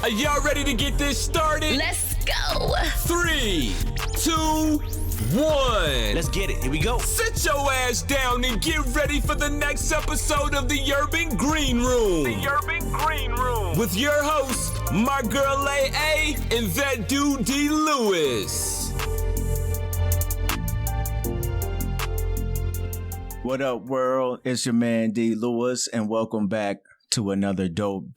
Are y'all ready to get this started? Let's go. 3, 2, 1. Let's get it. Here we go. Sit your ass down and get ready for the next episode of the Urban Green Room. The Urban Green Room. With your hosts, my girl A.A. and that dude D. Lewis. What up, world? It's your man D. Lewis, and welcome back to another dope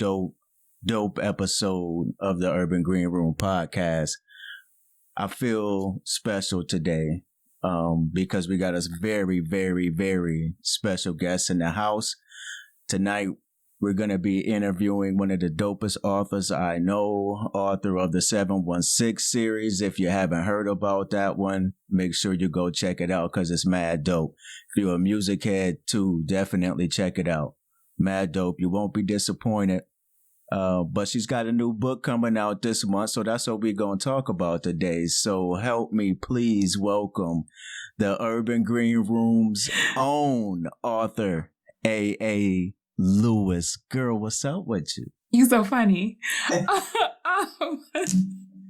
episode of the Urban Green Room podcast. I feel special today because we got a very special guest in the house. Tonight, we're going to be interviewing one of the dopest authors I know, author of the 716 series. If you haven't heard about that one, make sure you go check it out because it's mad dope. If you're a music head too, definitely check it out. Mad dope. You won't be disappointed. But she's got a new book coming out this month, so that's what we're going to talk about today. So help me please welcome the Urban Green Room's own author, A.A. Lewis. Girl, what's up with you? You so funny. You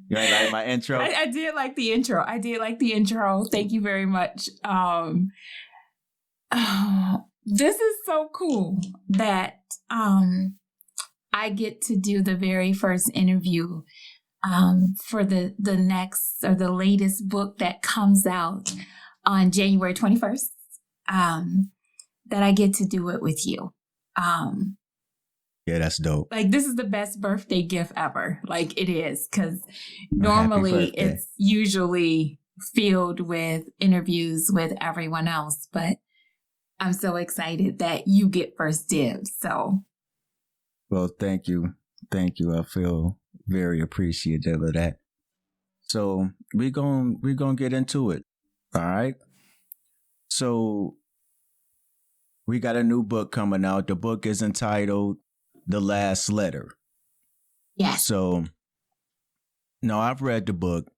like my intro? I did like the intro. Thank you very much. This is so cool that I get to do the very first interview for the next or the latest book that comes out on January 21st. That I get to do it with you. Yeah, that's dope. Like, this is the best birthday gift ever. Like, it is, because normally it's usually filled with interviews with everyone else, but I'm so excited that you get first dibs. So, well, thank you. I feel very appreciative of that. So we're gonna get into it. All right. So we got a new book coming out. The book is entitled The Last Letter. yes. So no, I've read the book.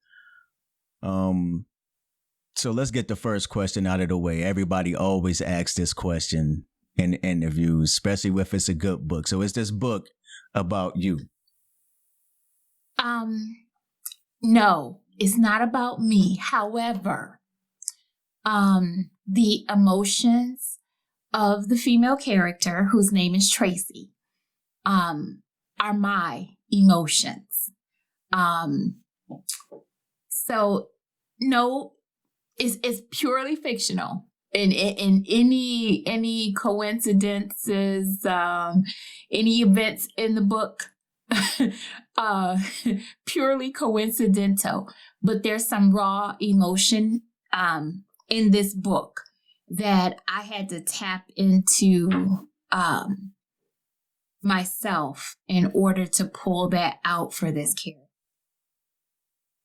So let's get the first question out of the way. Everybody always asks this question in interviews, especially if it's a good book. So is this book about you? No, it's not about me. However, the emotions of the female character, whose name is Tracy, are my emotions. So no, it's purely fictional. In any coincidences, any events in the book, purely coincidental. But there's some raw emotion in this book that I had to tap into myself in order to pull that out for this character.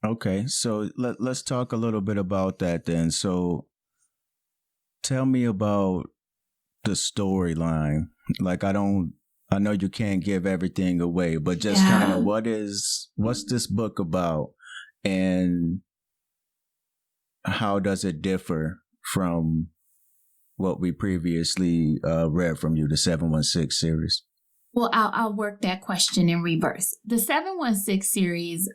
Okay, so let's talk a little bit about that then. So tell me about the storyline. Like, I know you can't give everything away, but just kind of what's this book about and how does it differ from what we previously read from you, the 716 series? Well, I'll work that question in reverse. The 716 series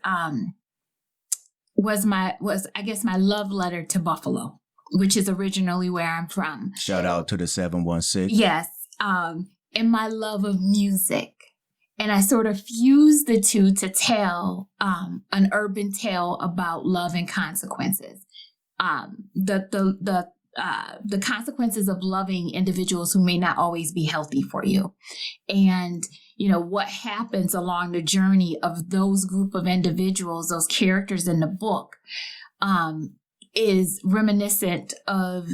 was my love letter to Buffalo, which is originally where I'm from. Shout out to the 716. Yes. And my love of music. And I sort of fused the two to tell an urban tale about love and consequences. The consequences of loving individuals who may not always be healthy for you. And, you know, what happens along the journey of those group of individuals, those characters in the book, is reminiscent of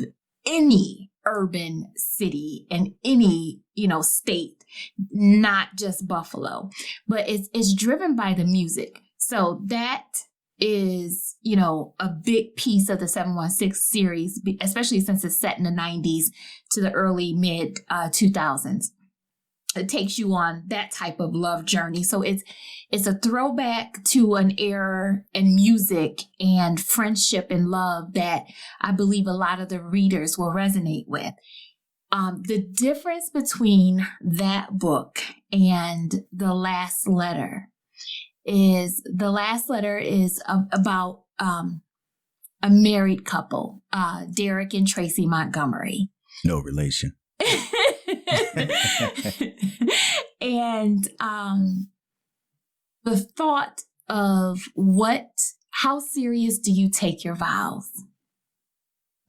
any urban city and any, state, not just Buffalo, but it's driven by the music. So that is, a big piece of the 716 series, especially since it's set in the 90s to the early mid 2000s. It takes you on that type of love journey. So it's a throwback to an era in music and friendship and love that I believe a lot of the readers will resonate with. The difference between that book and The Last Letter is the last letter is about a married couple, Derek and Tracy Montgomery. No relation. And the thought of how serious do you take your vows?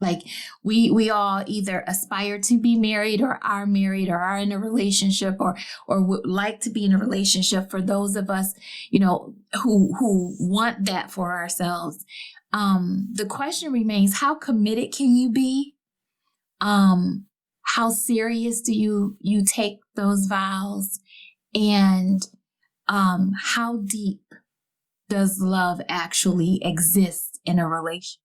Like we all either aspire to be married or are married or are in a relationship or would like to be in a relationship. For those of us, who want that for ourselves, the question remains, how committed can you be? How serious do you take those vows? And how deep does love actually exist in a relationship?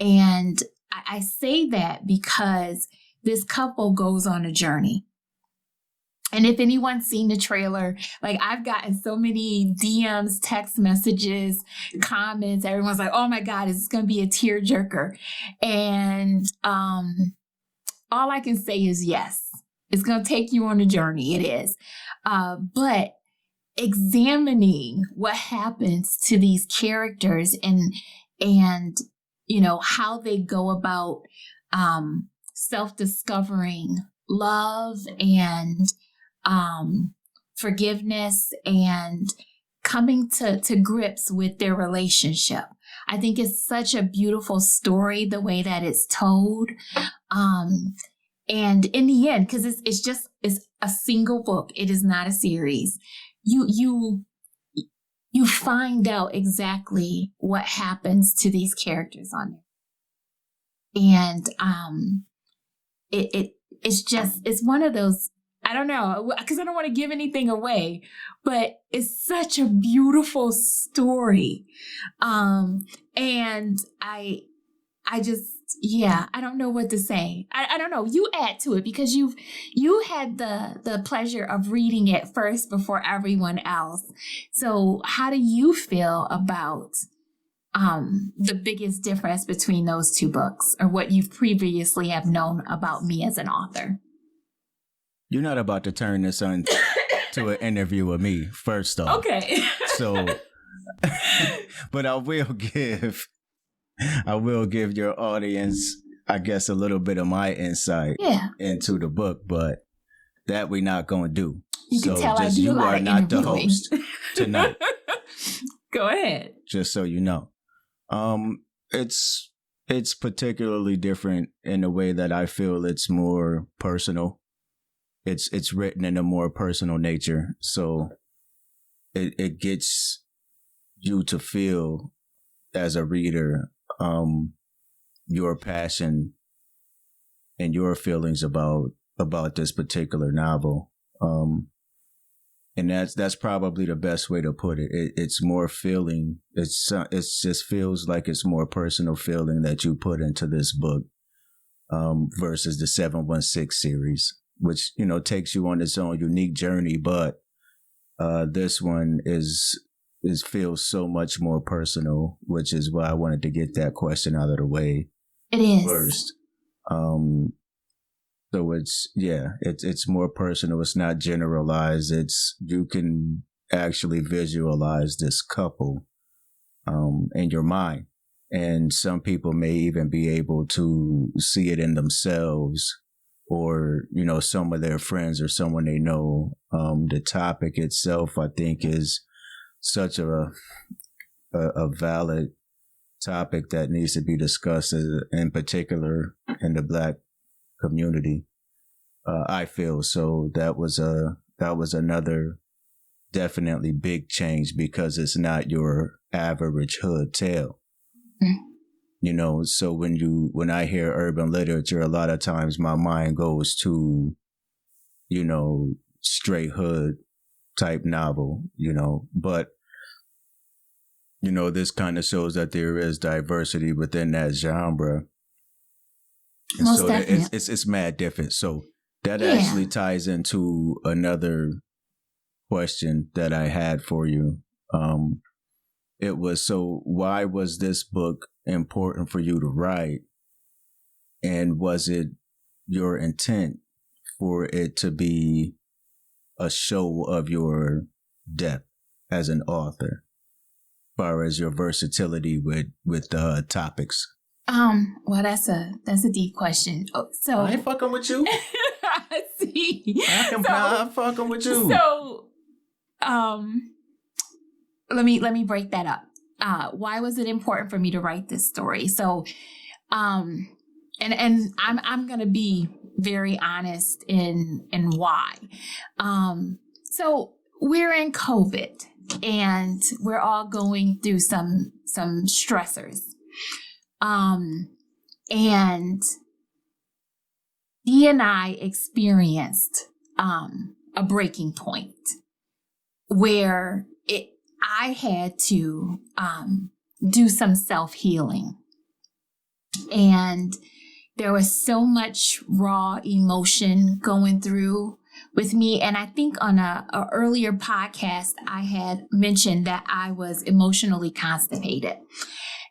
And I say that because this couple goes on a journey. And if anyone's seen the trailer, like I've gotten so many DMs, text messages, comments. Everyone's like, oh my God, is this going to be a tearjerker? And all I can say is yes, it's going to take you on a journey. It is. But examining what happens to these characters and how they go about self-discovering love and forgiveness and coming to grips with their relationship. I think it's such a beautiful story, the way that it's told. And in the end, because it's a single book, it is not a series. You find out exactly what happens to these characters on it. And it's one of those, I don't know, because I don't want to give anything away, but it's such a beautiful story. And I don't know what to say. I don't know. You add to it because you had the pleasure of reading it first before everyone else. So how do you feel about the biggest difference between those two books, or what you've previously have known about me as an author? You're not about to turn this on to an interview with me, first off. Okay. So, but I will give your audience, I guess, a little bit of my insight into the book, but that we're not going to do. You can tell I do a lot of interviewing. You are not the host tonight. Go ahead. Just so you know. It's particularly different in a way that I feel it's more personal. It's written in a more personal nature. So it gets you to feel as a reader your passion and your feelings about this particular novel. And that's probably the best way to put it. It's more feeling. It's just feels like it's more personal feeling that you put into this book versus the 716 series, which takes you on its own unique journey. But this one feels so much more personal, which is why I wanted to get that question out of the way. It is first. So it's more personal. It's not generalized. You can actually visualize this couple in your mind. And some people may even be able to see it in themselves or, some of their friends or someone they know. The topic itself, I think, is such a valid topic that needs to be discussed, in particular in the Black community. I feel so. That was another definitely big change because it's not your average hood tale. Mm-hmm. So when I hear urban literature, a lot of times my mind goes to, straight hood type novel, but this kind of shows that there is diversity within that genre. And most so definitely. it's mad different. So that actually ties into another question that I had for you. It was, so why was this book important for you to write? And was it your intent for it to be a show of your depth as an author, as far as your versatility with topics? Well, that's a deep question. So I ain't fucking with you. See, I'm fucking with you. So, let me break that up. Why was it important for me to write this story? So, and I'm gonna be very honest in why. So we're in COVID, and we're all going through some stressors. And Dee and I experienced a breaking point where I had to do some self-healing. And there was so much raw emotion going through with me. And I think on a earlier podcast, I had mentioned that I was emotionally constipated.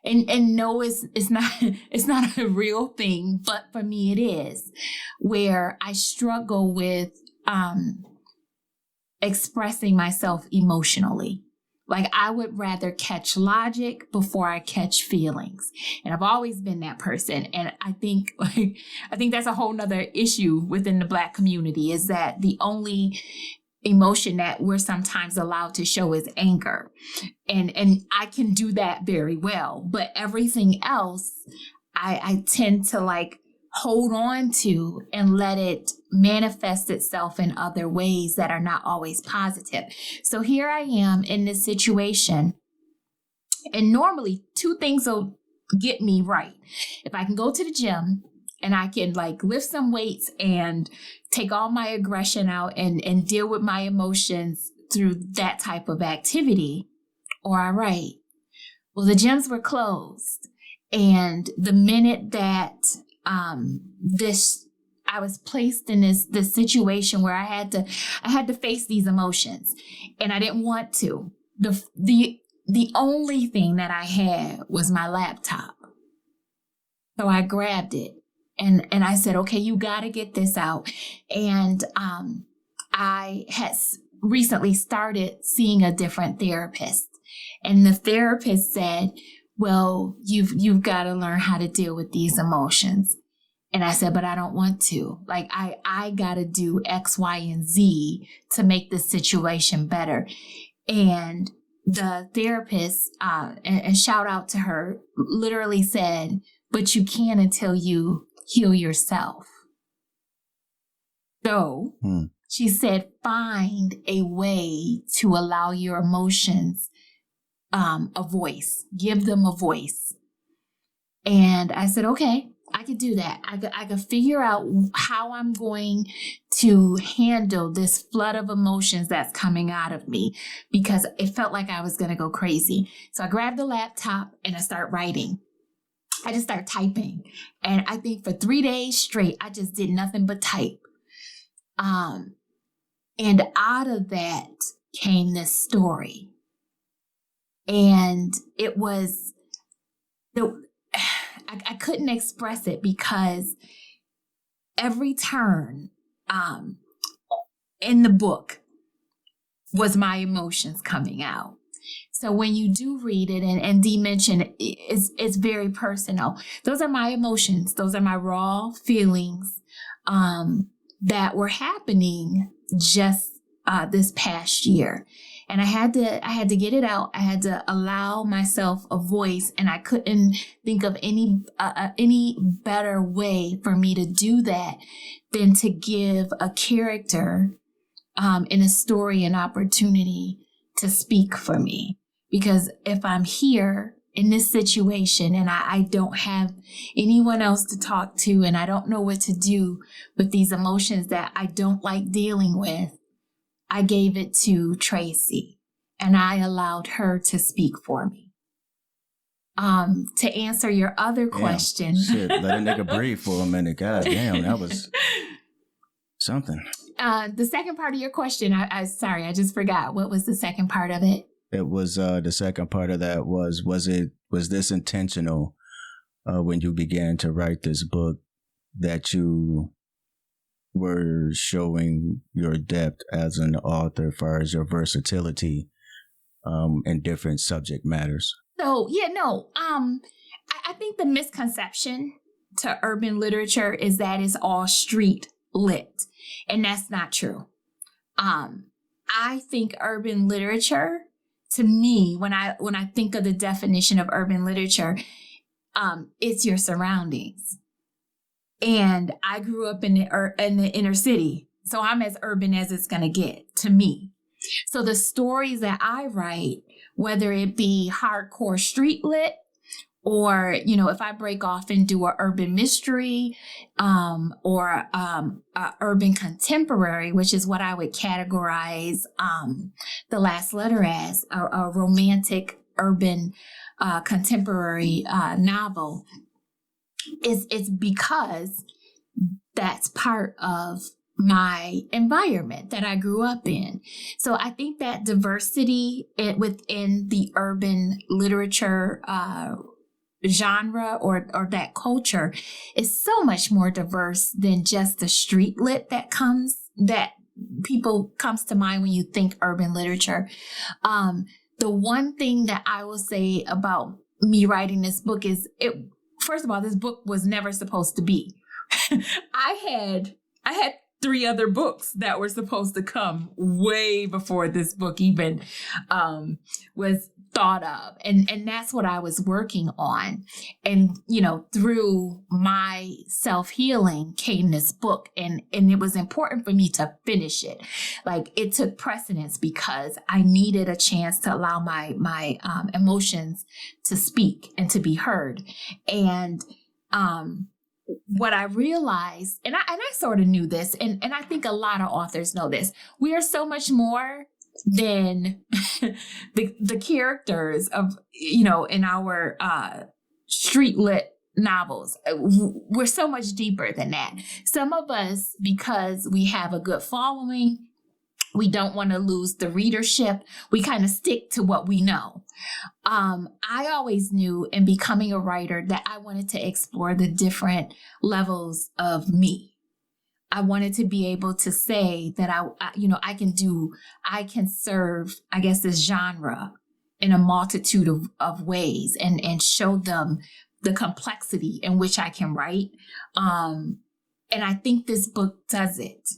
And no, it's not a real thing, but for me it is, where I struggle with expressing myself emotionally. Like, I would rather catch logic before I catch feelings. And I've always been that person. And I think that's a whole nother issue within the Black community, is that the only emotion that we're sometimes allowed to show is anger. And I can do that very well. But everything else, I tend to hold on to and let it manifest itself in other ways that are not always positive. So here I am in this situation, and normally two things will get me right. If I can go to the gym and I can lift some weights and take all my aggression out and deal with my emotions through that type of activity, or I write. Well, the gyms were closed, and the minute that I was placed in this situation where I had to face these emotions, and I didn't want to. The only thing that I had was my laptop. So I grabbed it and I said, okay, you got to get this out. And I had recently started seeing a different therapist, and the therapist said, well, you've got to learn how to deal with these emotions. And I said, but I don't want to. I got to do X, Y, and Z to make this situation better. And the therapist, and shout out to her, literally said, but you can until you heal yourself. So she said, find a way to allow your emotions a voice, give them a voice. And I said, okay, I could do that. I could figure out how I'm going to handle this flood of emotions that's coming out of me, because it felt like I was going to go crazy. So I grabbed the laptop and I start writing. I just start typing. And I think for 3 days straight, I just did nothing but type. And out of that came this story. And it was, I couldn't express it, because every turn in the book was my emotions coming out. So when you do read it, and Dee mentioned, it's very personal. Those are my emotions. Those are my raw feelings that were happening just this past year. And I had to get it out. I had to allow myself a voice, and I couldn't think of any better way for me to do that than to give a character in a story an opportunity to speak for me. Because if I'm here in this situation and I don't have anyone else to talk to, and I don't know what to do with these emotions that I don't like dealing with, I gave it to Tracy, and I allowed her to speak for me. To answer your other question. Shit, let a nigga breathe for a minute. God damn, that was something. The second part of your question, sorry, I just forgot. What was the second part of it? It was the second part of that was this intentional when you began to write this book, that you were showing your depth as an author as far as your versatility in different subject matters? So, I think the misconception to urban literature is that it's all street lit, and that's not true. I think urban literature, to me, when I think of the definition of urban literature, it's your surroundings. And I grew up in the inner city, so I'm as urban as it's going to get, to me. So the stories that I write, whether it be hardcore street lit, or, if I break off and do an urban mystery, or a urban contemporary, which is what I would categorize The Last Letter as, a romantic urban contemporary novel, it's because that's part of my environment that I grew up in. So I think that diversity within the urban literature genre or that culture is so much more diverse than just the street lit that people comes to mind when you think urban literature. The one thing that I will say about me writing this book is, first of all, this book was never supposed to be. I had 3 other books that were supposed to come way before this book even was thought of. And that's what I was working on. And, through my self-healing came this book, and it was important for me to finish it. Like, it took precedence because I needed a chance to allow my emotions to speak and to be heard. And, what I realized, and I sort of knew this, and I think a lot of authors know this, we are so much more than the characters of, in our street lit novels. We're so much deeper than that. Some of us, because we have a good following, we don't want to lose the readership, we kind of stick to what we know. I always knew in becoming a writer that I wanted to explore the different levels of me. I wanted to be able to say that I can serve, I guess, this genre in a multitude of ways and show them the complexity in which I can write. And I think this book does it.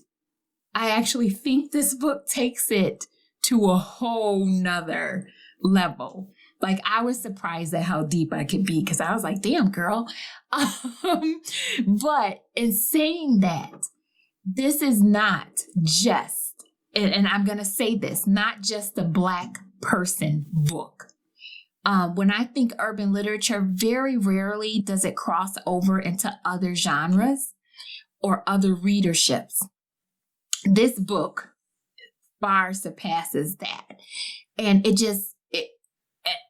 I actually think this book takes it to a whole nother level. Like, I was surprised at how deep I could be, because I was like, damn, girl. But in saying that, this is not just, and I'm going to say this, not just a Black person book. When I think urban literature, very rarely does it cross over into other genres or other readerships. This book far surpasses that. And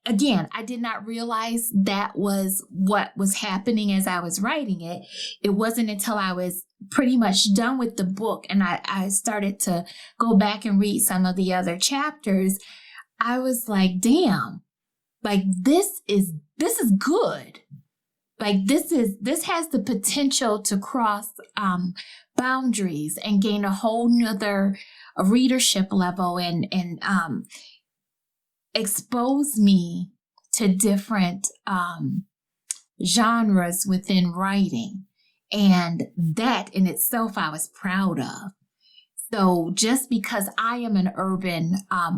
again, I did not realize that was what was happening as I was writing it. It wasn't until I was pretty much done with the book and I started to go back and read some of the other chapters. I was like, damn, like this is good. Like this has the potential to cross boundaries and gain a whole nother readership level and expose me to different genres within writing. And that in itself I was proud of. So just because I am an urban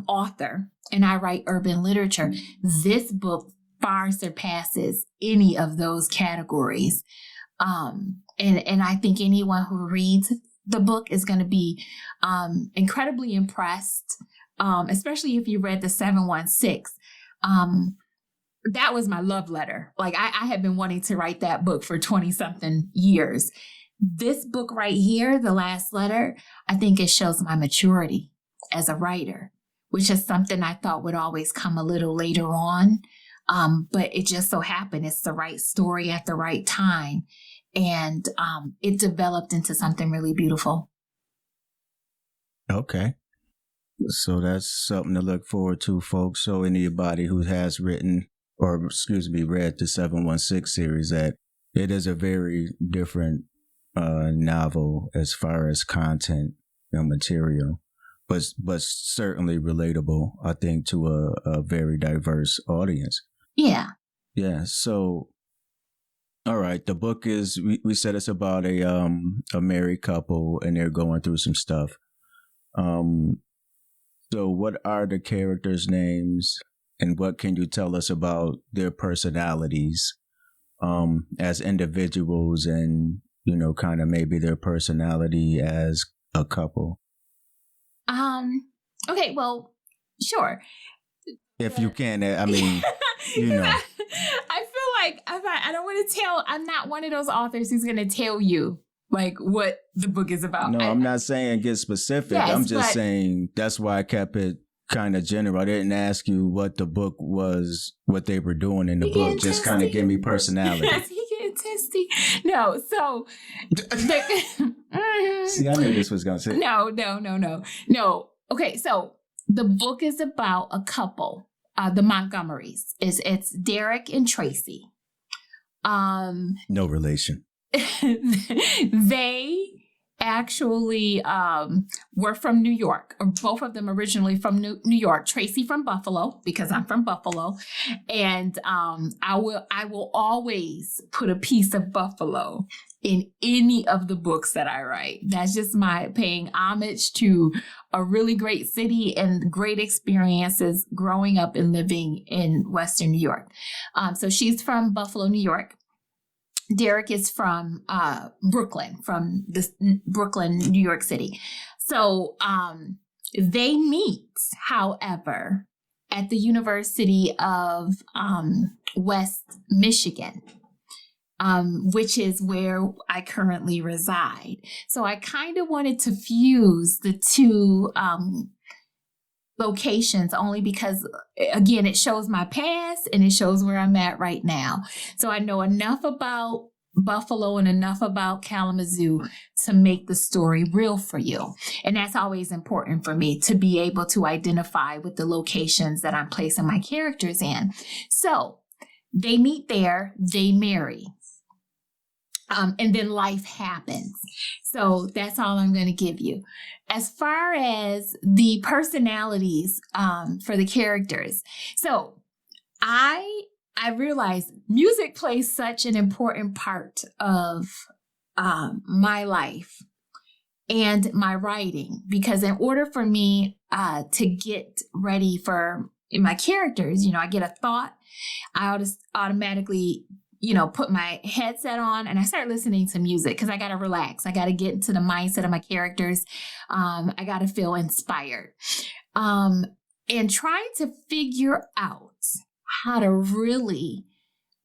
author and I write urban literature, this book far surpasses any of those categories. And I think anyone who reads the book is going to be incredibly impressed, especially if you read the 716. That was my love letter. Like I had been wanting to write that book for 20-something years. This book right here, The Last Letter, I think it shows my maturity as a writer, which is something I thought would always come a little later on. But it just so happened it's the right story at the right time. And it developed into something really beautiful. Okay. So that's something to look forward to, folks. So anybody who has read the 716 series, that it is a very different novel as far as content and material. but certainly relatable, I think, to a very diverse audience. Yeah. Yeah. So, all right. The book is, we said it's about a married couple and they're going through some stuff. So what are the characters' names and what can you tell us about their personalities as individuals and, kind of maybe their personality as a couple? Okay, well, sure. If you can, I mean, I feel like I don't want to I'm not one of those authors who's going to tell you like what the book is about. No, I'm not saying get specific. Yes, I'm just saying that's why I kept it kind of general. I didn't ask you what the book was, what they were doing in the book. Just kind of give me personality. Yes, he getting testy. No, so see, I knew this was gonna say no. Okay, so the book is about a couple, the Montgomerys. It's Derek and Tracy. No relation. They actually were from New York, or both of them originally from New York. Tracy from Buffalo, because I'm from Buffalo, and I will always put a piece of Buffalo in any of the books that I write. That's just my paying homage to a really great city and great experiences growing up and living in Western New York. So she's from Buffalo, New York. Derek is from Brooklyn, Brooklyn, New York City. So they meet, however, at the University of West Michigan, which is where I currently reside. So I kind of wanted to fuse the two locations only because, again, it shows my past and it shows where I'm at right now. So I know enough about Buffalo and enough about Kalamazoo to make the story real for you. And that's always important for me, to be able to identify with the locations that I'm placing my characters in. So they meet there, they marry. And then life happens. So that's all I'm going to give you. As far as the personalities for the characters, so I realized music plays such an important part of my life and my writing, because in order for me to get ready for my characters, I get a thought, I automatically put my headset on and I start listening to music because I got to relax. I got to get into the mindset of my characters. I got to feel inspired. And trying to figure out how to really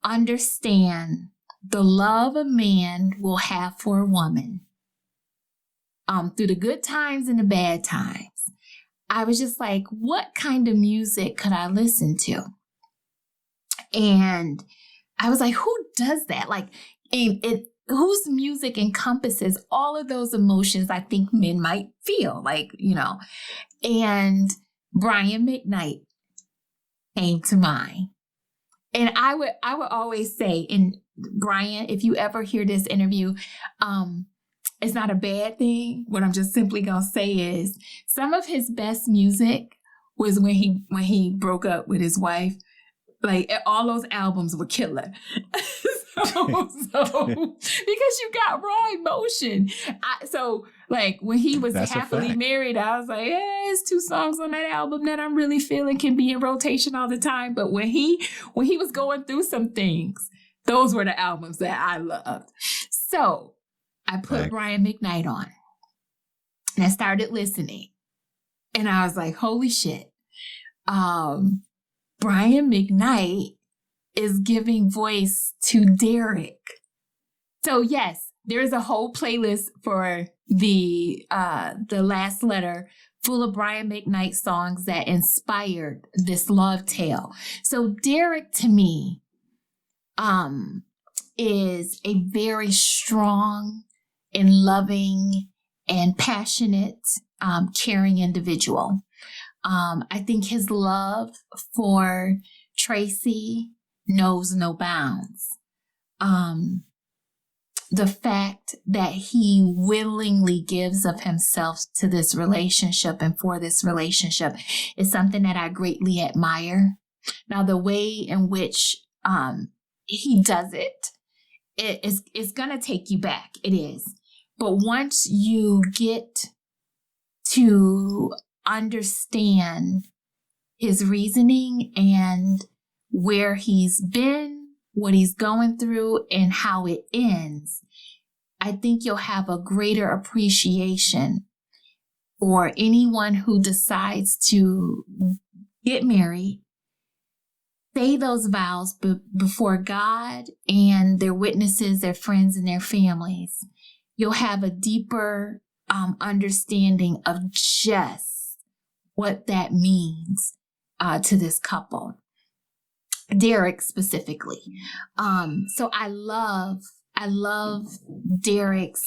understand the love a man will have for a woman through the good times and the bad times. I was just like, what kind of music could I listen to? And I was like, who does that? Like, whose music encompasses all of those emotions I think men might feel, like, and Brian McKnight came to mind. And I would always say, and Brian, if you ever hear this interview, it's not a bad thing. What I'm just simply going to say is some of his best music was when he broke up with his wife. Like, all those albums were killer. so because you got raw emotion. So like when he was happily married, I was like, there's 2 songs on that album that I'm really feeling can be in rotation all the time. But when he was going through some things, those were the albums that I loved. So I put Brian McKnight on and I started listening. And I was like, holy shit. Brian McKnight is giving voice to Derek. So yes, there's a whole playlist for the last letter full of Brian McKnight songs that inspired this love tale. So Derek, to me, is a very strong and loving and passionate, caring individual. I think his love for Tracy knows no bounds. the fact that he willingly gives of himself to this relationship and for this relationship is something that I greatly admire. Now, the way in which he does it's going to take you back. It is. But once you get to understand his reasoning and where he's been, what he's going through, and how it ends, I think you'll have a greater appreciation for anyone who decides to get married, say those vows before God and their witnesses, their friends, and their families. You'll have a deeper understanding of just what that means to this couple. Derek specifically. So I love Derek's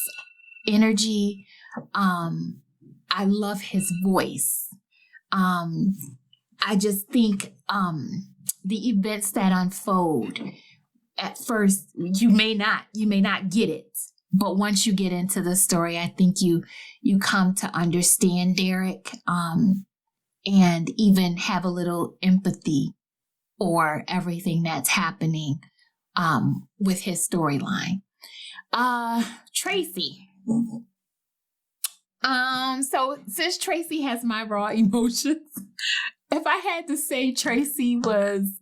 energy. I love his voice. I just think the events that unfold at first, you may not get it, but once you get into the story, I think you come to understand Derek, and even have a little empathy for everything that's happening with his storyline. Tracy. So since Tracy has my raw emotions, if I had to say Tracy was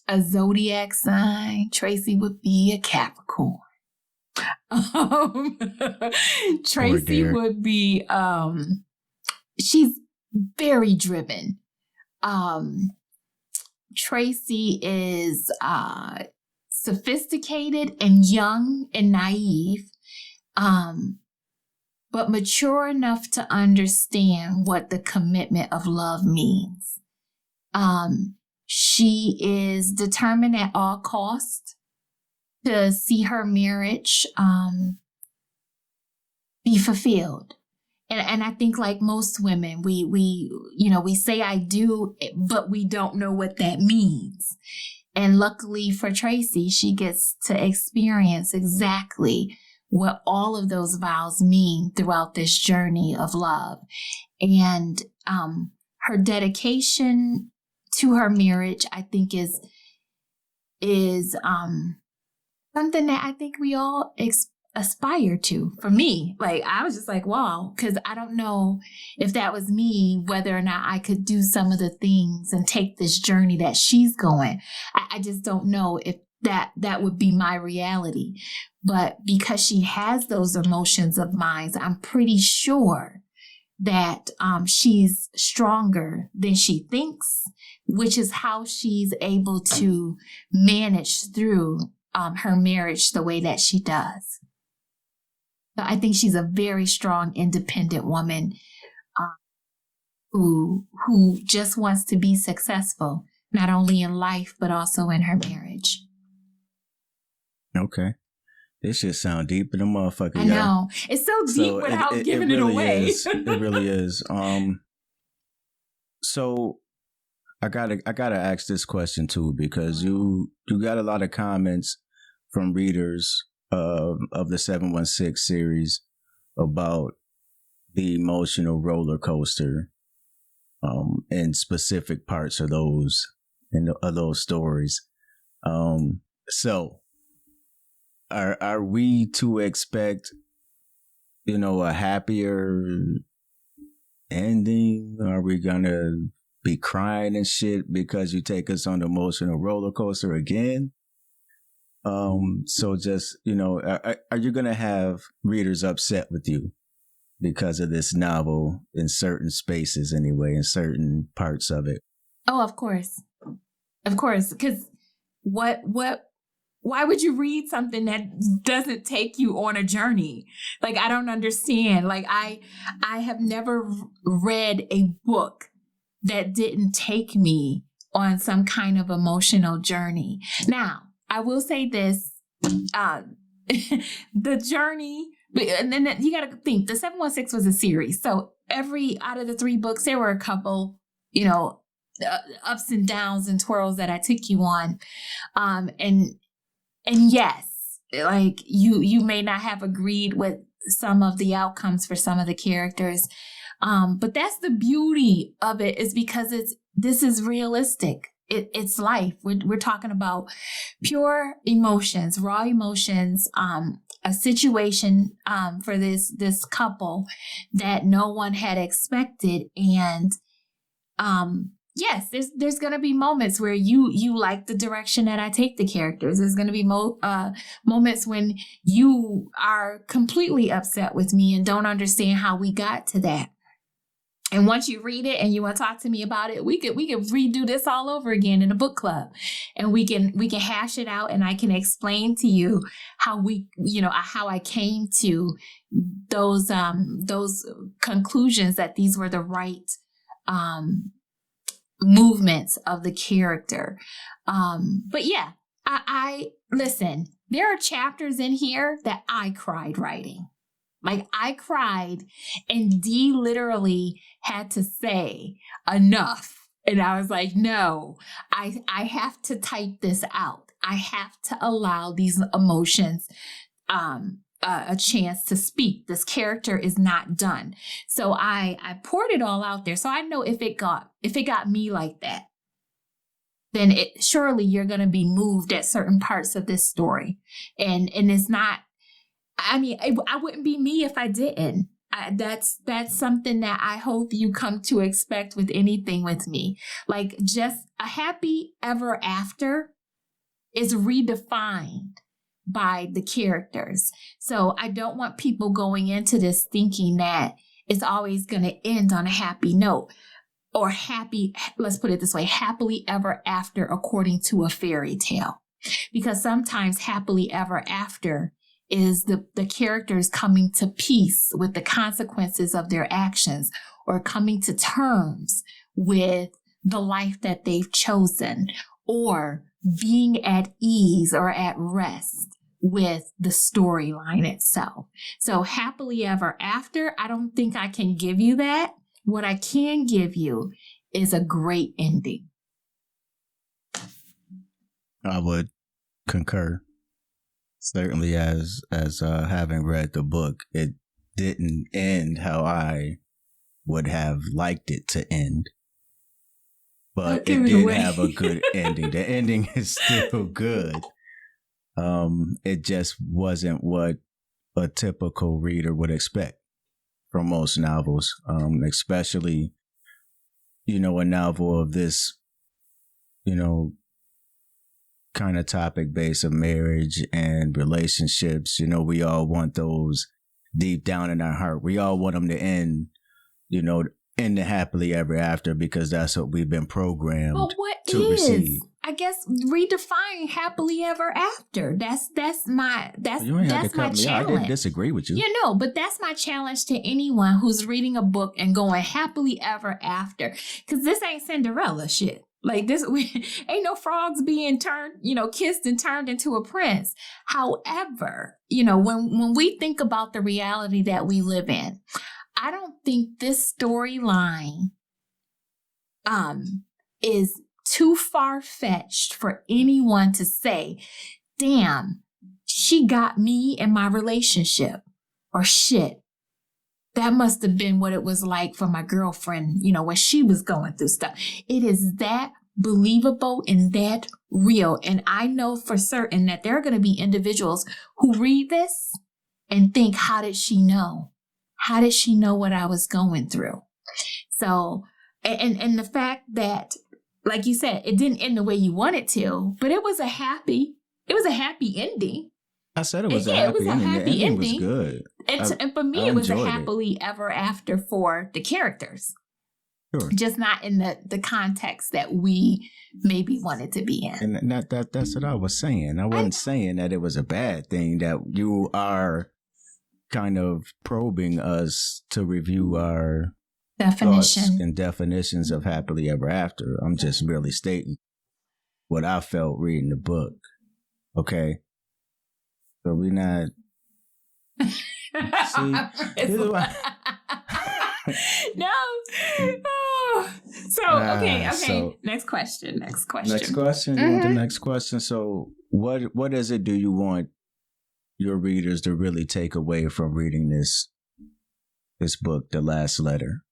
a zodiac sign, Tracy would be a Capricorn. Tracy would be she's very driven. Tracy is sophisticated and young and naive, but mature enough to understand what the commitment of love means. She is determined at all costs to see her marriage be fulfilled. And I think, like most women, we say I do, but we don't know what that means. And luckily for Tracy, she gets to experience exactly what all of those vows mean throughout this journey of love. And her dedication to her marriage, I think, is something that I think we all aspire to. For me, like, I was just like, wow, because I don't know if that was me, whether or not I could do some of the things and take this journey that she's going. I just don't know if that would be my reality. But because she has those emotions of mine, I'm pretty sure that she's stronger than she thinks, which is how she's able to manage through her marriage the way that she does. So I think she's a very strong, independent woman who just wants to be successful, not only in life, but also in her marriage. Okay. This shit sound deep in the motherfucker. I know. It's so deep without giving it away. It really is. So I gotta ask this question too, because you got a lot of comments from readers of the 716 series about the emotional roller coaster, and specific parts of those stories. So are we to expect, a happier ending? Are we gonna be crying and shit because you take us on the emotional roller coaster again? So just, are you going to have readers upset with you because of this novel in certain spaces anyway, in certain parts of it? Oh, of course. Of course. Because why would you read something that doesn't take you on a journey? Like, I don't understand. Like, I have never read a book that didn't take me on some kind of emotional journey. Now, I will say this, the journey, and then you got to think, the 716 was a series. So out of the 3 books, there were a couple, ups and downs and twirls that I took you on. And yes, like you may not have agreed with some of the outcomes for some of the characters. But that's the beauty of it, is because this is realistic. It's life. We're talking about pure emotions, raw emotions, a situation for this couple that no one had expected. And yes, there's going to be moments where you like the direction that I take the characters. There's going to be moments when you are completely upset with me and don't understand how we got to that. And once you read it and you want to talk to me about it, we could redo this all over again in a book club, and we can hash it out, and I can explain to you how how I came to those conclusions, that these were the right movements of the character. But yeah, I listen, there are chapters in here that I cried writing. Like, I cried, and Dee literally had to say enough. And I was like, no, I have to type this out. I have to allow these emotions a chance to speak. This character is not done. So I poured it all out there. So I know if it got me like that, then surely you're going to be moved at certain parts of this story. And it's not, I mean, I wouldn't be me if I didn't. That's something that I hope you come to expect with anything with me. Like, just a happy ever after is redefined by the characters. So I don't want people going into this thinking that it's always going to end on a happy note, or let's put it this way, happily ever after according to a fairy tale. Because sometimes happily ever after is the characters coming to peace with the consequences of their actions, or coming to terms with the life that they've chosen, or being at ease or at rest with the storyline itself. So happily ever after, I don't think I can give you that. What I can give you is a great ending. I would concur. Certainly, as having read the book, it didn't end how I would have liked it to end. But it did have a good ending. The ending is still good. It just wasn't what a typical reader would expect from most novels, especially, a novel of this, kind of topic base of marriage and relationships. We all want those deep down in our heart. We all want them to end, end the happily ever after, because that's what we've been programmed to receive. I guess redefine happily ever after. That's my challenge. I didn't disagree with you. But that's my challenge to anyone who's reading a book and going happily ever after, because this ain't Cinderella shit. Like, this, ain't no frogs being turned, kissed and turned into a prince. However, when we think about the reality that we live in, I don't think this storyline is too far-fetched for anyone to say, damn, she got me in my relationship, or shit, that must have been what it was like for my girlfriend, when she was going through stuff. It is that believable and that real. And I know for certain that there are going to be individuals who read this and think, how did she know? How did she know what I was going through? So, and the fact that, like you said, it didn't end the way you wanted to, but it was a happy ending. I said it was a happy ending. The ending was good. And for me, it was a happily ever after for the characters. Sure. Just not in the context that we maybe wanted to be in. And that's what I was saying. I wasn't saying that it was a bad thing, that you are kind of probing us to review our thoughts and definitions of happily ever after. I'm just really stating what I felt reading the book. Okay? So we're not... See, no. Oh. So Okay. So next question. Next question. You want the next question? So what is it do you want your readers to really take away from reading this book, The Last Letter?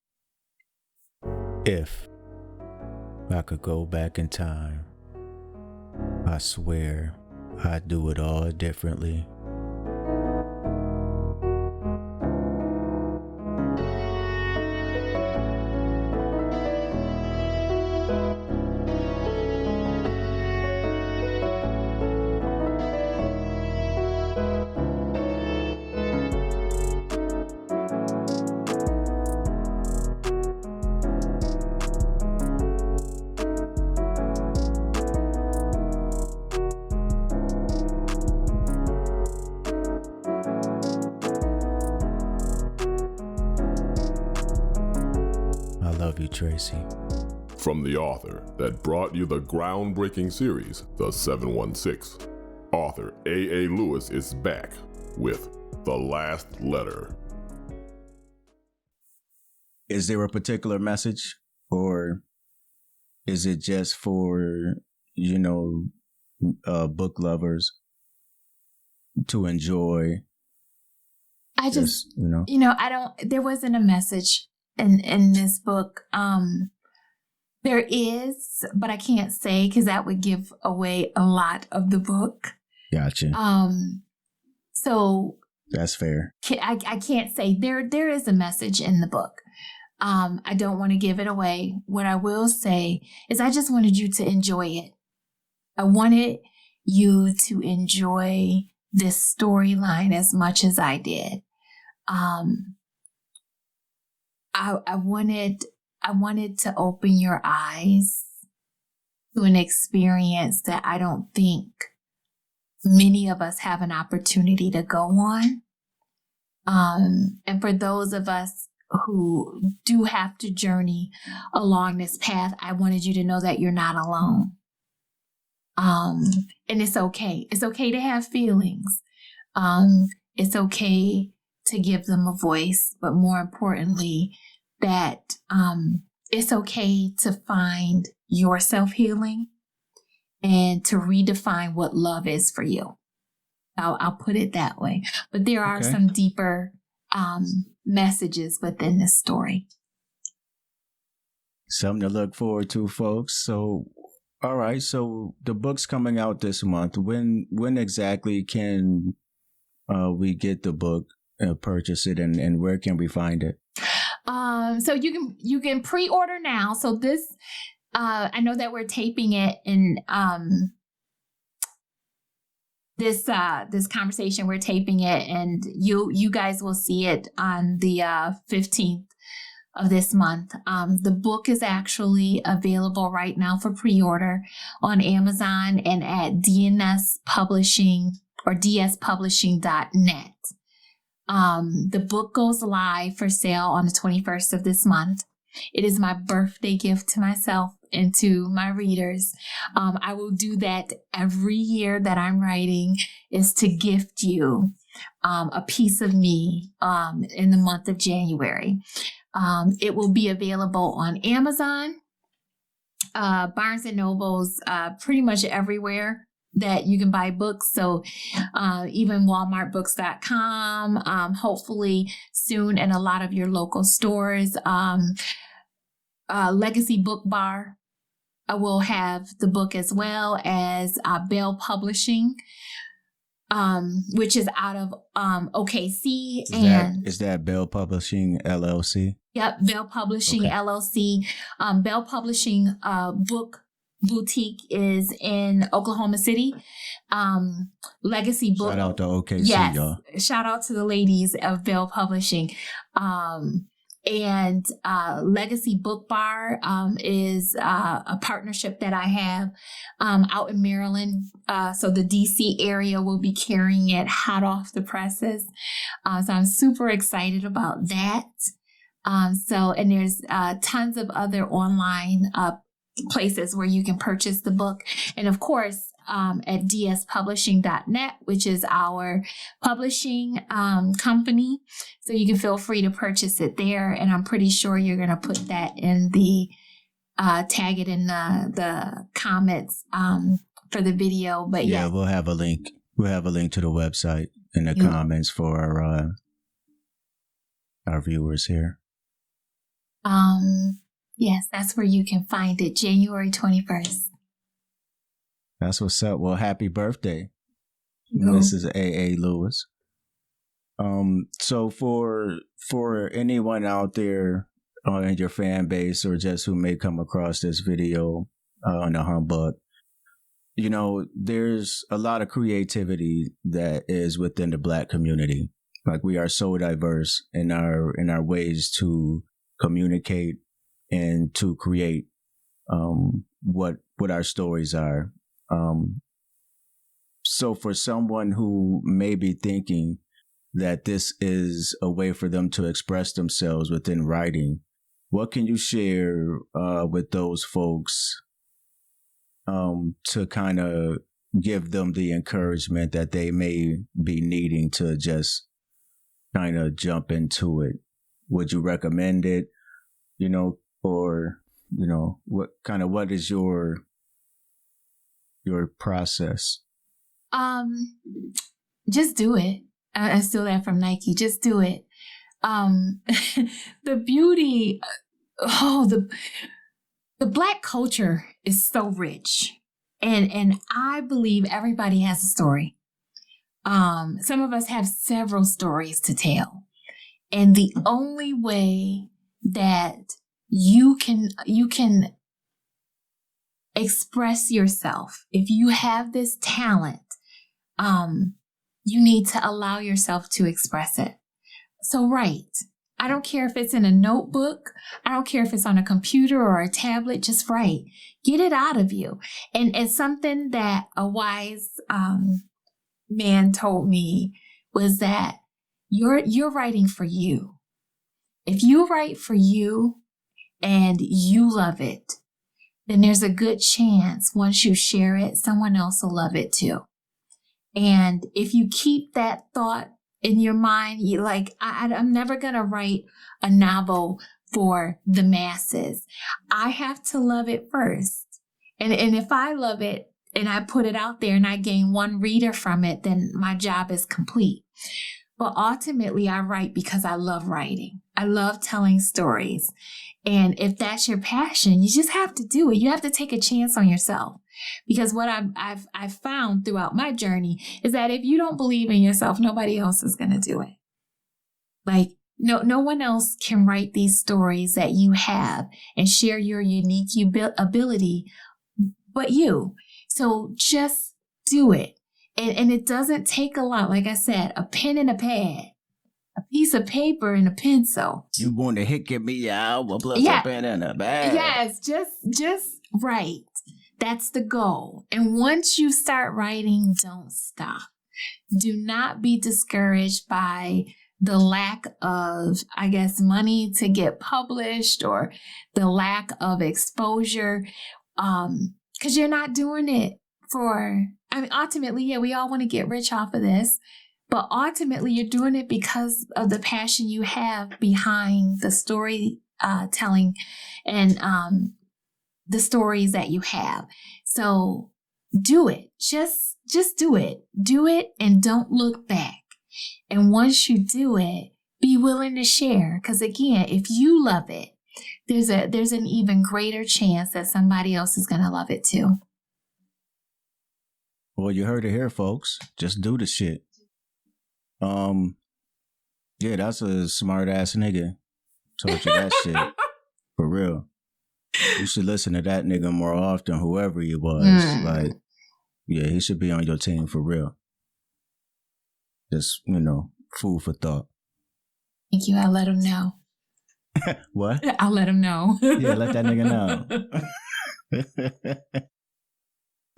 If I could go back in time, I swear I'd do it all differently. Love you, Tracy. From the author that brought you the groundbreaking series, The 716, author A.A. Lewis is back with The Last Letter. Is there a particular message, or is it just for, book lovers to enjoy? I just, there wasn't a message in this book. There is, but I can't say because that would give away a lot of the book. Gotcha. So that's fair. I can't say there is a message in the book. I don't want to give it away. What I will say is I just wanted you to enjoy it. I wanted you to enjoy this storyline as much as I did. I wanted to open your eyes to an experience that I don't think many of us have an opportunity to go on. And for those of us who do have to journey along this path, I wanted you to know that you're not alone. And it's okay. It's okay to have feelings. It's okay to give them a voice, but more importantly, that it's okay to find your self-healing and to redefine what love is for you. I'll put it that way. But there are some deeper messages within this story. Something to look forward to, folks. So, all right. So the book's coming out this month. When exactly can we get the book, purchase it, and where can we find it? So you can pre-order now. So this, I know that we're taping it in this conversation. We're taping it, and you guys will see it on the 15th of this month. The book is actually available right now for pre-order on Amazon and at DNS Publishing or dspublishing.net. The book goes live for sale on the 21st of this month. It is my birthday gift to myself and to my readers. I will do that every year that I'm writing, is to gift you a piece of me in the month of January. It will be available on Amazon, Barnes & Noble's, pretty much everywhere that you can buy books. So even walmartbooks.com, hopefully soon in a lot of your local stores. Legacy Book Bar will have the book, as well as Bell Publishing, which is out of OKC. Is that Bell Publishing LLC? Yep, Bell Publishing LLC. Bell Publishing book boutique is in Oklahoma City. Legacy Book. Shout out to OKC, y'all. Shout out to the ladies of Bell Publishing. And Legacy Book Bar is a partnership that I have out in Maryland. So the DC area will be carrying it hot off the presses. So I'm super excited about that. And there's tons of other online places where you can purchase the book. And of course, at dspublishing.net, which is our publishing company. So you can feel free to purchase it there. And I'm pretty sure you're going to put that in the tag it in the comments for the video. But yeah, we'll have a link. We'll have a link to the website in the comments for our viewers here. Yes, that's where you can find it. January 21st. That's what's up. Well, happy birthday, Mrs. A.A. Lewis. So for anyone out there in your fan base or just who may come across this video on the Humbug, you know, there's a lot of creativity that is within the Black community. Like, we are so diverse in our ways to communicate and to create what our stories are. So for someone who may be thinking that this is a way for them to express themselves within writing, what can you share with those folks to kind of give them the encouragement that they may be needing to just kind of jump into it? Would you recommend it, you know, or, you know, what is your process? Just do it. I stole that from Nike. Just do it. The beauty, the Black culture is so rich, and I believe everybody has a story. Some of us have several stories to tell, and the only way that you can express yourself, if you have this talent, you need to allow yourself to express it. So write. I don't care if it's in a notebook. I don't care if it's on a computer or a tablet. Just write. Get it out of you. And it's something that a wise man told me was that you're writing for you. If you write for you and you love it, then there's a good chance once you share it, someone else will love it too. And if you keep that thought in your mind, you're like, I'm never going to write a novel for the masses. I have to love it first. And if I love it and I put it out there and I gain one reader from it, then my job is complete. But ultimately, I write because I love writing. I love telling stories. And if that's your passion, you just have to do it. You have to take a chance on yourself. Because what I've found throughout my journey is that if you don't believe in yourself, nobody else is going to do it. Like, no one else can write these stories that you have and share your unique ability but you. So just do it. And it doesn't take a lot. Like I said, a pen and a pad, a piece of paper and a pencil. You want to get me out? We'll put a pen in a bag. Yes, just write. That's the goal. And once you start writing, don't stop. Do not be discouraged by the lack of, I guess, money to get published or the lack of exposure. Because you're not doing it for, ultimately, yeah, we all want to get rich off of this. But ultimately, you're doing it because of the passion you have behind the story telling and the stories that you have. So do it. Just do it. Do it and don't look back. And once you do it, be willing to share. Because again, if you love it, there's an even greater chance that somebody else is going to love it too. Well, you heard it here, folks. Just do the shit. Yeah, that's a smart ass nigga. Told you that shit. For real. You should listen to that nigga more often, whoever he was. Like, yeah, he should be on your team for real. Just, food for thought. Thank you. I'll let him know. What? I'll let him know. Yeah, let that nigga know.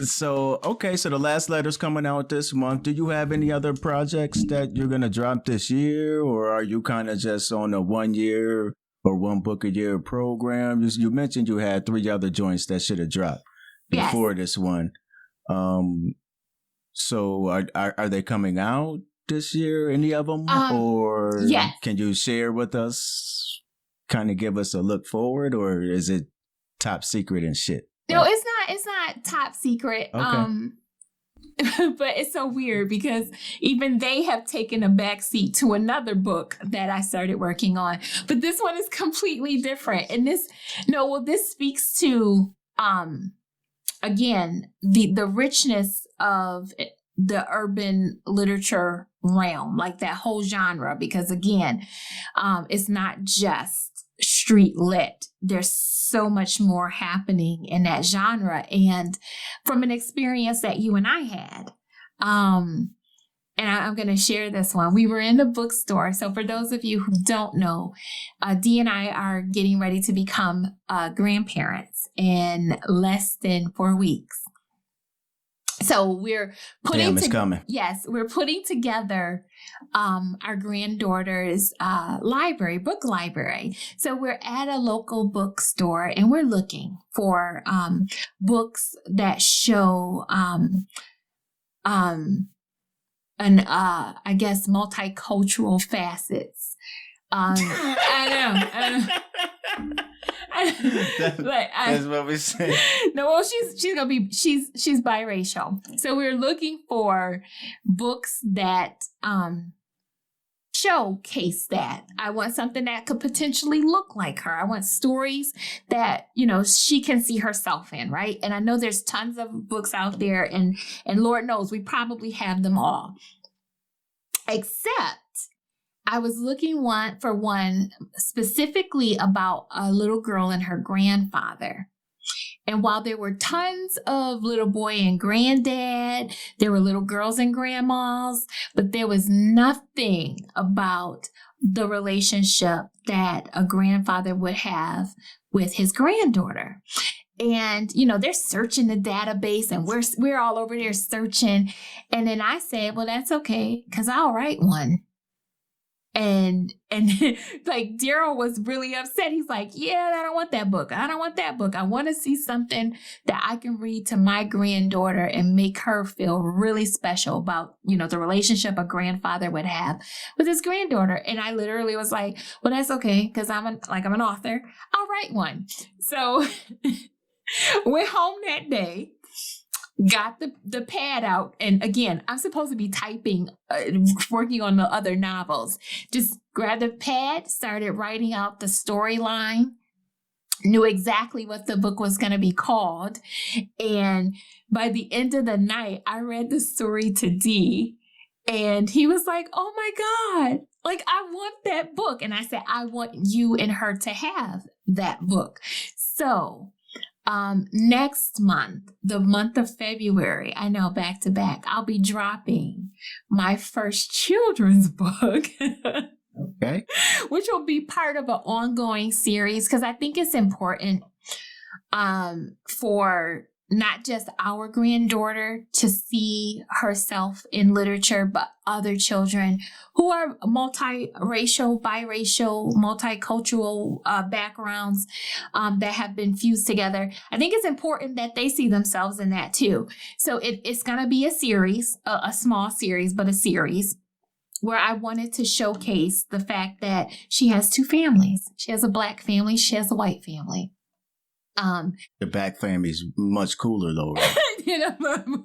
So the last letter's coming out this month. Do you have any other projects that you're going to drop this year? Or are you kind of just on a 1 year or one book a year program? You mentioned you had 3 other joints that should have dropped before this one. So are they coming out this year, any of them? Or yes. Can you share with us, kind of give us a look forward? Or is it top secret and shit. No, it's not top secret. Okay. But it's so weird because even they have taken a backseat to another book that I started working on. But this one is completely different. And this speaks to, again, the richness of the urban literature realm, like that whole genre, because again, it's not just street lit. There's so much more happening in that genre. And from an experience that you and I had, and I'm going to share this one. We were in the bookstore. So for those of you who don't know, Dee and I are getting ready to become grandparents in less than 4 weeks. So we're putting we're putting together our granddaughter's book library. So we're at a local bookstore and we're looking for books that show I guess multicultural facets. I know. That's what we say. No, well, she's biracial. So we're looking for books that showcase that. I want something that could potentially look like her. I want stories that, she can see herself in, right? And I know there's tons of books out there, and Lord knows we probably have them all. Except I was looking for one specifically about a little girl and her grandfather. And while there were tons of little boy and granddad, there were little girls and grandmas, but there was nothing about the relationship that a grandfather would have with his granddaughter. And, they're searching the database and we're all over there searching. And then I said, well, that's okay, because I'll write one. And like Daryl was really upset. He's like, yeah, I don't want that book. I don't want that book. I want to see something that I can read to my granddaughter and make her feel really special about, the relationship a grandfather would have with his granddaughter. And I literally was like, well, that's okay, because I'm an author. I'll write one. So went home that day, got the pad out. And again, I'm supposed to be typing, working on the other novels. Just grabbed the pad, started writing out the storyline, knew exactly what the book was going to be called. And by the end of the night, I read the story to Dee. And he was like, oh my God, like, I want that book. And I said, I want you and her to have that book. So next month, the month of February, I know, back to back, I'll be dropping my first children's book. Okay. Which will be part of an ongoing series, because I think it's important for not just our granddaughter to see herself in literature, but other children who are multiracial, biracial, multicultural backgrounds that have been fused together. I think it's important that they see themselves in that too. So it's going to be a series, a small series, but a series where I wanted to showcase the fact that she has two families. She has a Black family. She has a white family. The Black family is much cooler though, right?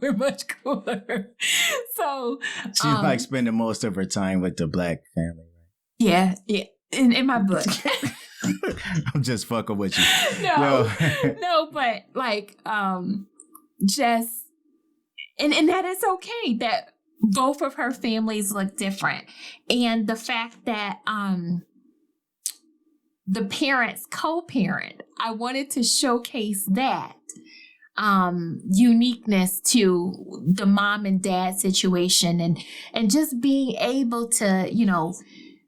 We're much cooler. So she's like spending most of her time with the Black family. Yeah. In my book. I'm just fucking with you. No, but like just and that it's okay that both of her families look different. And the fact that the parents co-parent, I wanted to showcase that uniqueness to the mom and dad situation, and just being able to,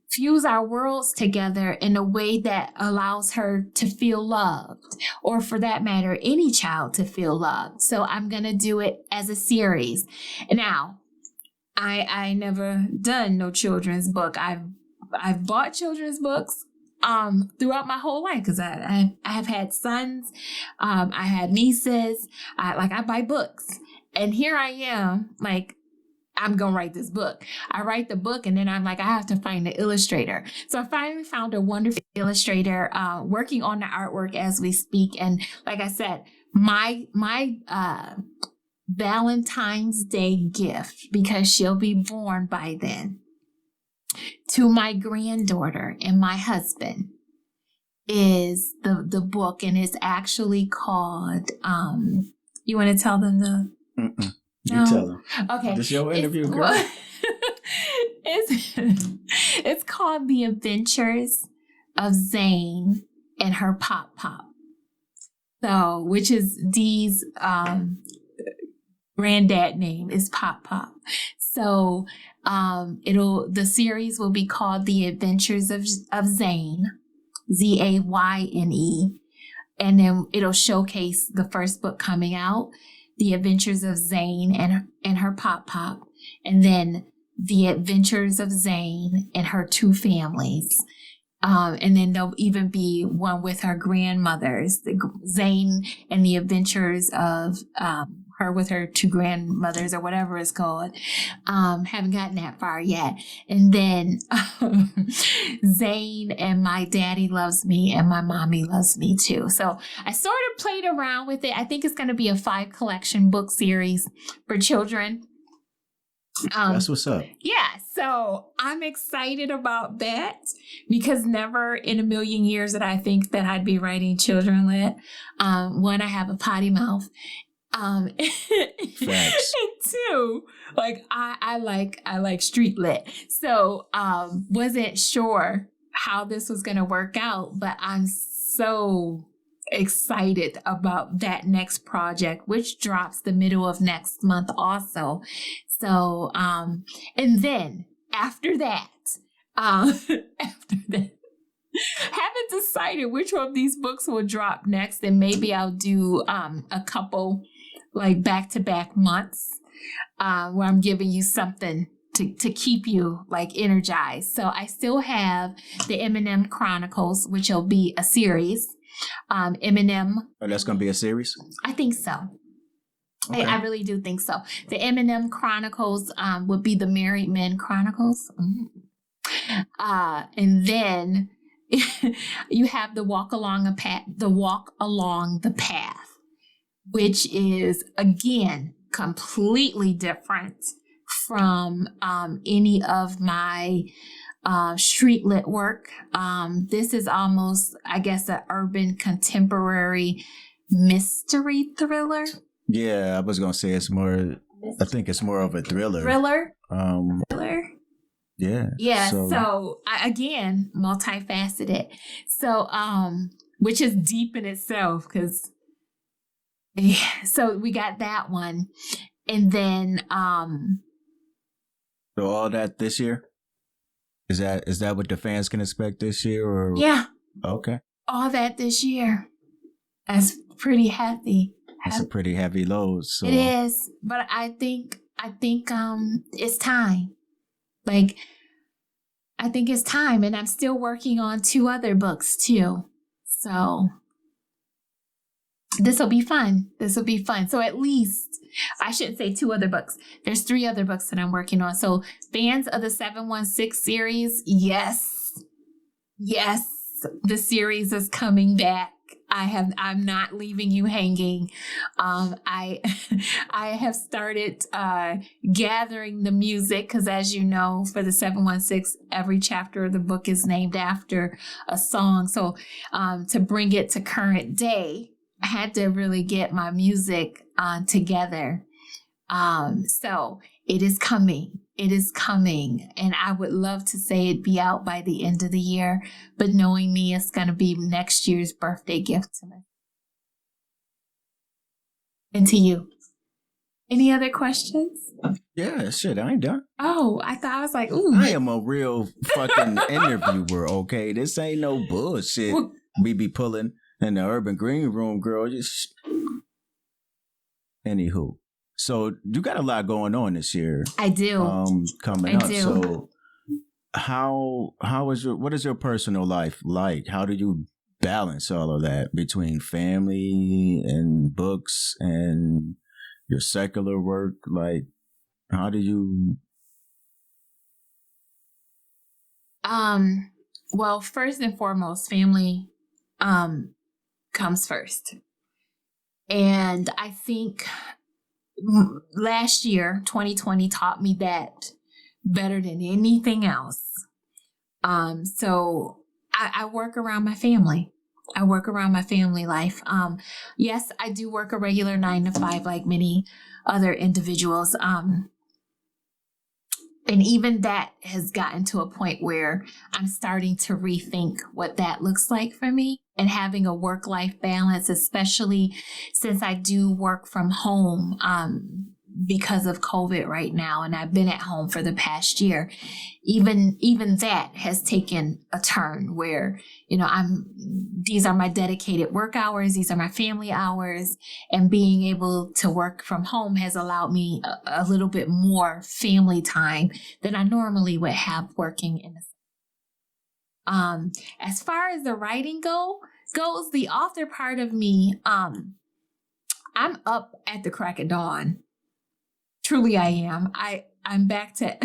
fuse our worlds together in a way that allows her to feel loved, or for that matter, any child to feel loved. So I'm going to do it as a series. Now, I never done no children's book. I've bought children's books throughout my whole life, because I have had sons, I had nieces, I buy books, and here I am, like, I'm going to write this book. I write the book and then I'm like, I have to find an illustrator. So I finally found a wonderful illustrator working on the artwork as we speak. And like I said, my Valentine's Day gift, because she'll be born by then, to my granddaughter and my husband is the book, and it's actually called, you want to tell them the... Mm-mm. No? You tell them. Okay. This your interview, girl. It's called The Adventures of Zane and Her Pop Pop. So, which is Dee's granddad name is Pop Pop. So, the series will be called The Adventures of Zane, Zayne, and then it'll showcase the first book coming out, The Adventures of Zane and Her Pop Pop, and then The Adventures of Zane and Her Two Families. And then there'll even be one with her grandmothers, Zane and the Adventures of her with her two grandmothers, or whatever it's called. Haven't gotten that far yet. And then Zane and My Daddy Loves Me and My Mommy Loves Me Too. So I sort of played around with it. I think it's going to be a 5-collection book series for children. That's what's up. Yeah, so I'm excited about that, because never in a million years did I think that I'd be writing children lit. One, I have a potty mouth. Facts. And two, like I like street lit. So wasn't sure how this was gonna work out, but I'm so excited about that next project, which drops the middle of next month also. So and then after that, haven't decided which one of these books will drop next, and maybe I'll do a couple like back-to-back months where I'm giving you something to keep you like energized. So I still have the Eminem Chronicles, which will be a series. Eminem. Oh, that's going to be a series? I think so. Okay. I really do think so. The Eminem Chronicles would be the Married Men Chronicles. And then you have the Walk Along the Path, which is, again, completely different from any of my street lit work. This is almost, I guess, an urban contemporary mystery thriller. Yeah, I was going to say I think it's more of a thriller. Thriller? Thriller? Yeah. Yeah, so again, multifaceted. So, which is deep in itself, because, so we got that one. And then, so all that this year? Is that what the fans can expect this year? Or? Yeah. Okay. All that this year. That's pretty heavy. It's a pretty heavy load. So. It is, but I think it's time. Like, I think it's time, and I'm still working on 2 other books too. So this will be fun. So at least, I shouldn't say 2 other books. There's 3 other books that I'm working on. So fans of the 716 series, yes, the series is coming back. I'm not leaving you hanging. I have started gathering the music, because as you know, for the 716, every chapter of the book is named after a song. So to bring it to current day, I had to really get my music together. So it is coming. And I would love to say it'd be out by the end of the year, but knowing me, it's going to be next year's birthday gift to me. And to you. Any other questions? Yeah, shit, I ain't done. Oh, I was like, ooh. I am a real fucking interviewer, okay? This ain't no bullshit we be pulling in the Urban Green Room, girl. Just... Anywho. So you got a lot going on this year. I do. Coming up. So what is your personal life like? How do you balance all of that between family and books and your secular work? Like, How do you? Well, first and foremost, family comes first. And I think last year, 2020, taught me that better than anything else. So I work around my family. I work around my family life. Yes, I do work a regular 9 to 5 like many other individuals. And even that has gotten to a point where I'm starting to rethink what that looks like for me and having a work-life balance, especially since I do work from home because of COVID right now. And I've been at home for the past year. Even that has taken a turn where, these are my dedicated work hours. These are my family hours. And being able to work from home has allowed me a little bit more family time than I normally would have working in the as far as the writing goes, the author part of me, I'm up at the crack of dawn. Truly, I am. I'm back to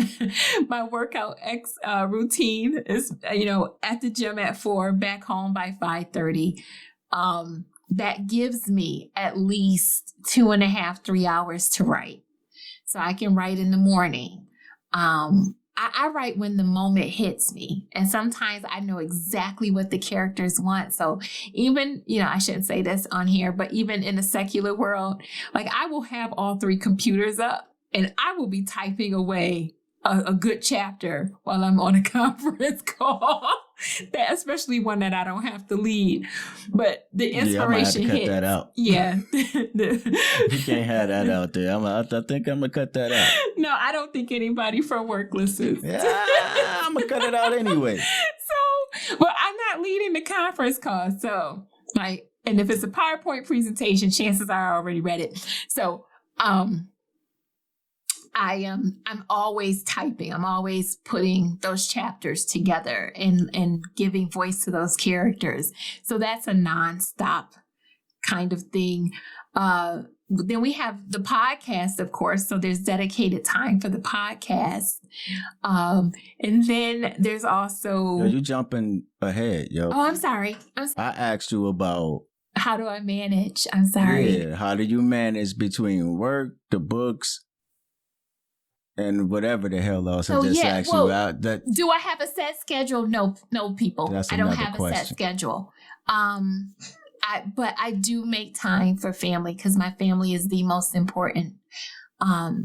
my workout routine is, at the gym at 4, back home by 5:30. That gives me at least 2.5, 3 hours to write. So I can write in the morning. I write when the moment hits me. And sometimes I know exactly what the characters want. So even, I shouldn't say this on here, but even in the secular world, like I will have all 3 computers up and I will be typing away a good chapter while I'm on a conference call. That, especially one that I don't have to lead. But the inspiration hits. Cut that out. Yeah. You can't have that out there. I think I'm going to cut that out. No, I don't think anybody from work listens. Yeah, I'm going to cut it out anyway. But I'm not leading the conference call. So, and if it's a PowerPoint presentation, chances are I already read it. So, I'm always typing. I'm always putting those chapters together and giving voice to those characters. So that's a nonstop kind of thing. Then we have the podcast, of course. So there's dedicated time for the podcast. And then there's also... Yo, you jumping ahead, yo. Oh, I'm sorry. I asked you about... How do I manage? I'm sorry. Yeah, how do you manage between work, the books, and whatever the hell else I just asked you out? Do I have a set schedule? No, people. I don't have a set schedule. But I do make time for family because my family is the most important, I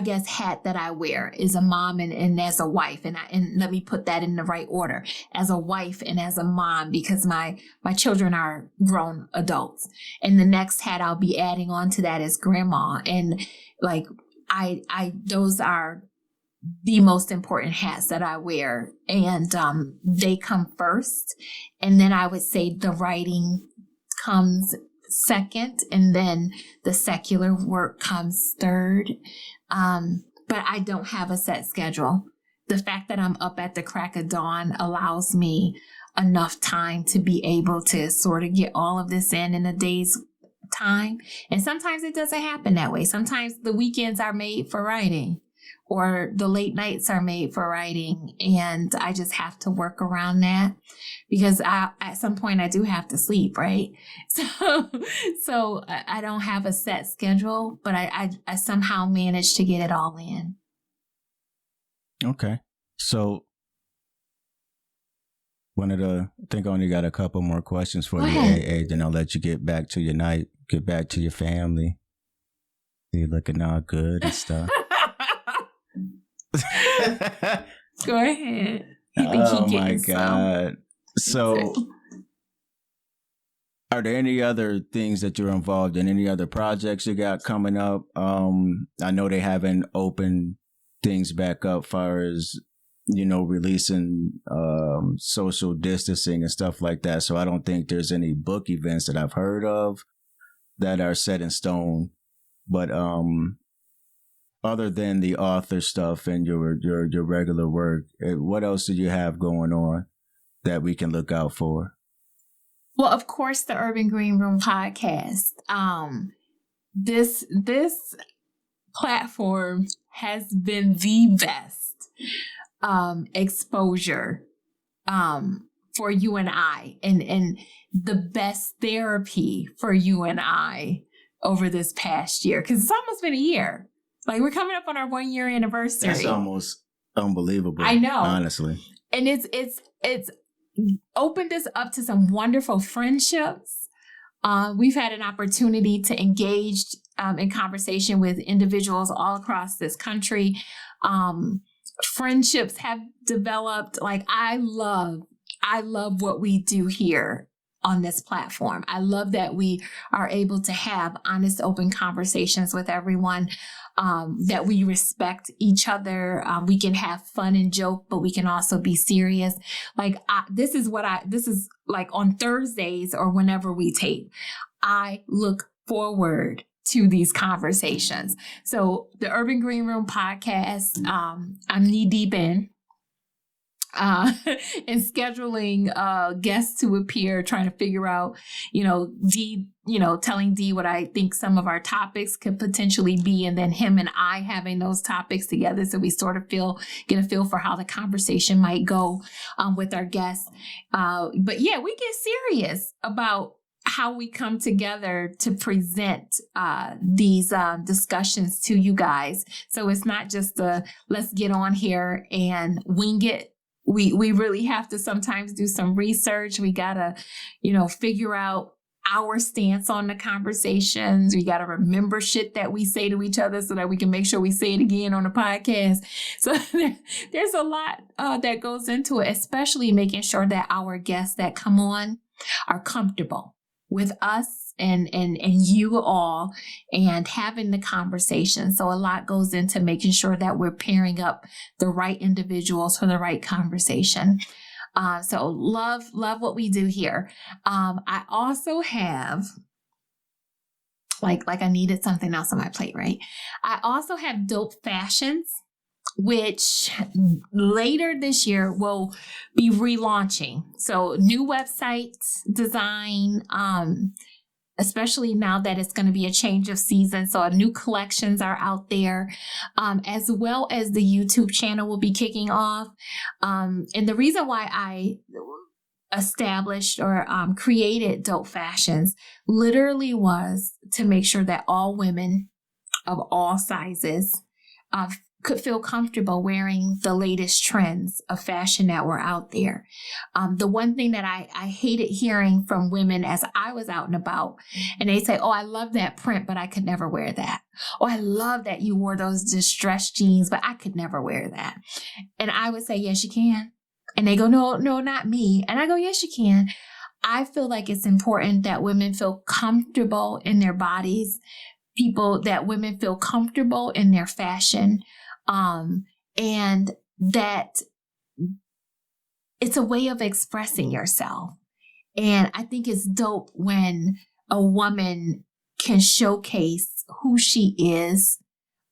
guess, hat that I wear is a mom and as a wife. And let me put that in the right order, as a wife and as a mom, because my children are grown adults. And the next hat I'll be adding on to that is grandma. And those are the most important hats that I wear, and they come first. And then I would say the writing comes second, and then the secular work comes third. But I don't have a set schedule. The fact that I'm up at the crack of dawn allows me enough time to be able to sort of get all of this in a day's time. And sometimes it doesn't happen that way. Sometimes the weekends are made for writing, or the late nights are made for writing, and I just have to work around that because at some point I do have to sleep, right? So I don't have a set schedule, but I somehow manage to get it all in. Okay. So I think I only got a couple more questions for you, AA, then I'll let you get back to your night, get back to your family. You're looking all good and stuff. Go ahead. Oh my God. So are there any other things that you're involved in? Any other projects you got coming up? I know they haven't opened things back up far as, releasing social distancing and stuff like that. So I don't think there's any book events that I've heard of that are set in stone. But other than the author stuff and your regular work, what else do you have going on that we can look out for? Well, of course, the Urban Green Room podcast. This platform has been the best exposure for you and I, and the best therapy for you and I over this past year, because it's almost been a year. Like, we're coming up on our 1 year anniversary. That's almost unbelievable. I know, honestly, and it's opened us up to some wonderful friendships. We've had an opportunity to engage in conversation with individuals all across this country. Friendships have developed. Like, I love what we do here on this platform. I love that we are able to have honest, open conversations with everyone, that we respect each other. We can have fun and joke, but we can also be serious. Like, this is like on Thursdays or whenever we tape, I look forward to these conversations. So the Urban Green Room podcast, I'm knee deep in. And scheduling guests to appear, trying to figure out, telling D what I think some of our topics could potentially be, and then him and I having those topics together, so we sort of get a feel for how the conversation might go with our guests. But yeah, we get serious about how we come together to present these discussions to you guys. So it's not just let's get on here and wing it. We really have to sometimes do some research. We gotta, figure out our stance on the conversations. We gotta remember shit that we say to each other so that we can make sure we say it again on the podcast. So there's a lot that goes into it, especially making sure that our guests that come on are comfortable with us and you all, and having the conversation. So a lot goes into making sure that we're pairing up the right individuals for the right conversation. So love what we do here. I also have, like I needed something else on my plate, right? I also have Dope Fashions, which later this year will be relaunching. So new website design, especially now that it's going to be a change of season. So new collections are out there, as well as the YouTube channel will be kicking off. And the reason why I established or created Dope Fashions literally was to make sure that all women of all sizes could feel comfortable wearing the latest trends of fashion that were out there. The one thing that I hated hearing from women as I was out and about, and they say, oh, I love that print, but I could never wear that. Oh, I love that you wore those distressed jeans, but I could never wear that. And I would say, yes, you can. And they go, no, not me. And I go, yes, you can. I feel like it's important that women feel comfortable in their bodies, that women feel comfortable in their fashion, and that it's a way of expressing yourself. And I think it's dope when a woman can showcase who she is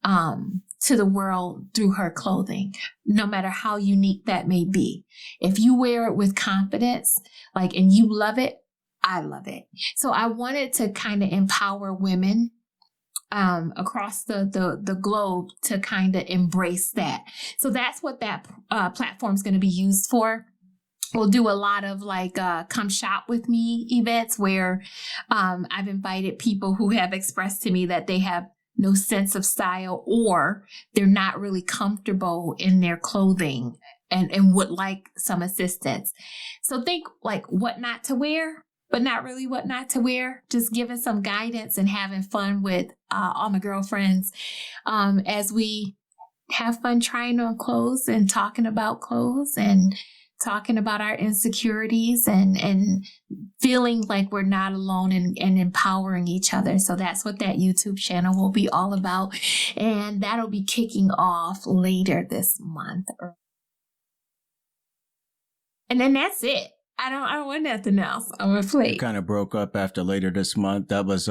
to the world through her clothing, no matter how unique that may be. If you wear it with confidence, and you love it, I love it. So I wanted to kind of empower women across the globe to kind of embrace that. So that's what that platform is going to be used for. We'll do a lot of come shop with me events where I've invited people who have expressed to me that they have no sense of style, or they're not really comfortable in their clothing and would like some assistance. So think what not to wear, but not really what not to wear, just giving some guidance and having fun with all my girlfriends as we have fun trying on clothes and talking about clothes and talking about our insecurities and feeling like we're not alone and empowering each other. So that's what that YouTube channel will be all about. And that'll be kicking off later this month. And then that's it. I don't want nothing else on my plate. It kind of broke up after later this month. That was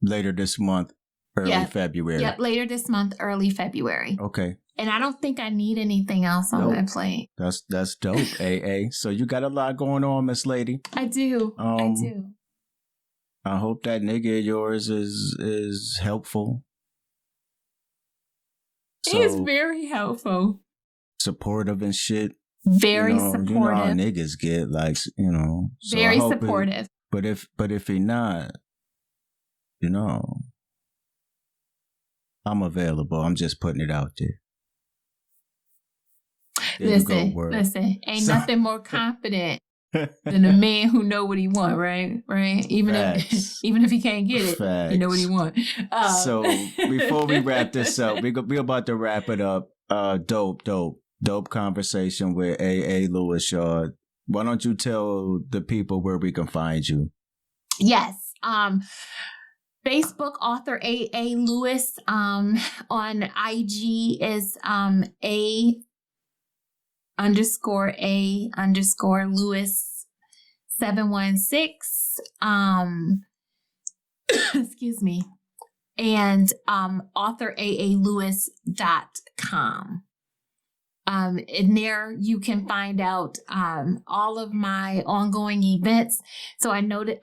later this month, early February. Yep, later this month, early February. Okay. And I don't think I need anything else on my plate. That's dope, AA. So you got a lot going on, Miss Lady. I do. I do. I hope that nigga of yours is helpful. He's very helpful. Supportive and shit. Very supportive. You know how niggas get, like, So very supportive. But if he not, I'm available. I'm just putting it out there. Listen. Ain't nothing more confident than a man who know what he want, right? Even if he can't get it, Facts. He know what he want. So before we wrap this up, we're about to wrap it up. Dope conversation with A.A. Lewis, y'all. Why don't you tell the people where we can find you? Yes. Facebook author A.A. Lewis. On IG is A_Lewis 716. Excuse me. And authorAALewis.com. In there you can find out all of my ongoing events. So I noticed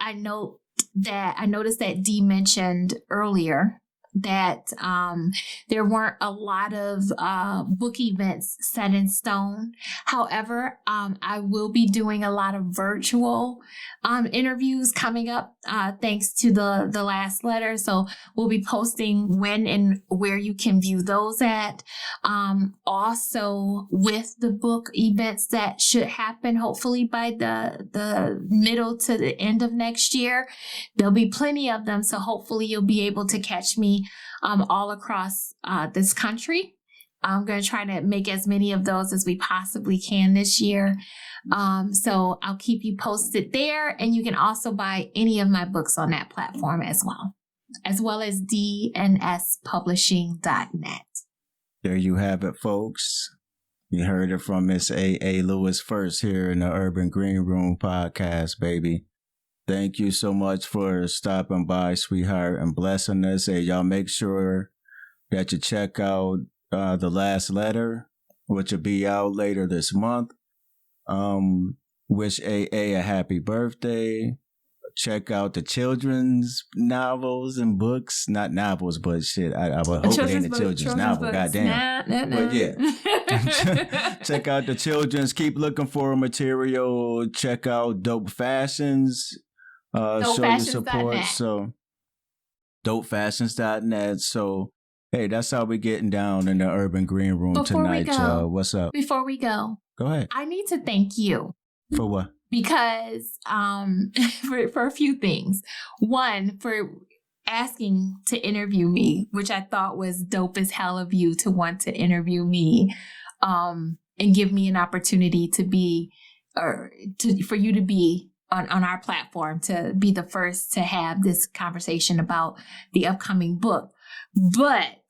that Dee mentioned earlier that there weren't a lot of book events set in stone. However, I will be doing a lot of virtual interviews coming up thanks to the last letter. So we'll be posting when and where you can view those at. Also with the book events that should happen hopefully by the middle to the end of next year. There'll be plenty of them. So hopefully you'll be able to catch me all across this country. I'm going to try to make as many of those as we possibly can this year. So I'll keep you posted there. And you can also buy any of my books on that platform as well as dnspublishing.net. There you have it, folks. You heard it from Miss A.A. Lewis first here in the Urban Green Room podcast, baby. Thank you so much for stopping by, sweetheart, and blessing us. Hey, y'all make sure that you check out The Last Letter, which will be out later this month. Wish A.A. a happy birthday. Check out the children's novels and books. Not novels, but shit. I would hope it ain't a children's novel. Goddamn. But yeah. Check out the children's. Keep looking for material. Check out Dope Fashions. Show your support. So dopefashions.net. So hey, that's how we getting down in the Urban Green Room tonight, y'all. What's up? Before we go ahead. I need to thank you. For what? Because for a few things. One, for asking to interview me, which I thought was dope as hell of you to want to interview me, and give me an opportunity to be, for you to be on our platform, to be the first to have this conversation about the upcoming book. But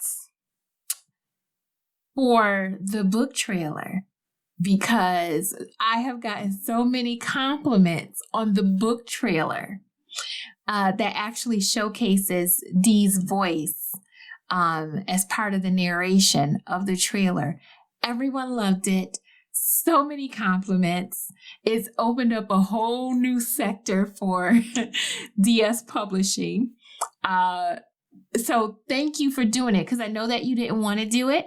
for the book trailer, because I have gotten so many compliments on the book trailer that actually showcases Dee's voice as part of the narration of the trailer. Everyone loved it. So many compliments. It's opened up a whole new sector for DS Publishing. So thank you for doing it, because I know that you didn't want to do it.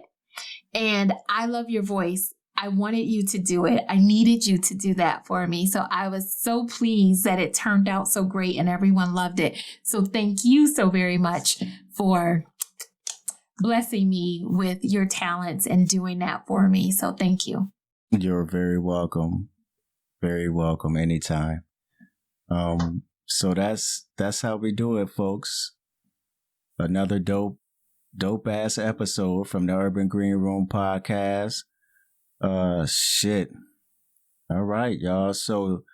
And I love your voice. I wanted you to do it. I needed you to do that for me. So I was so pleased that it turned out so great and everyone loved it. So thank you so very much for blessing me with your talents and doing that for me. So thank you. You're very welcome. Very welcome anytime. So that's how we do it, folks. Another dope ass episode from the Urban Green Room podcast. Shit. All right, y'all. So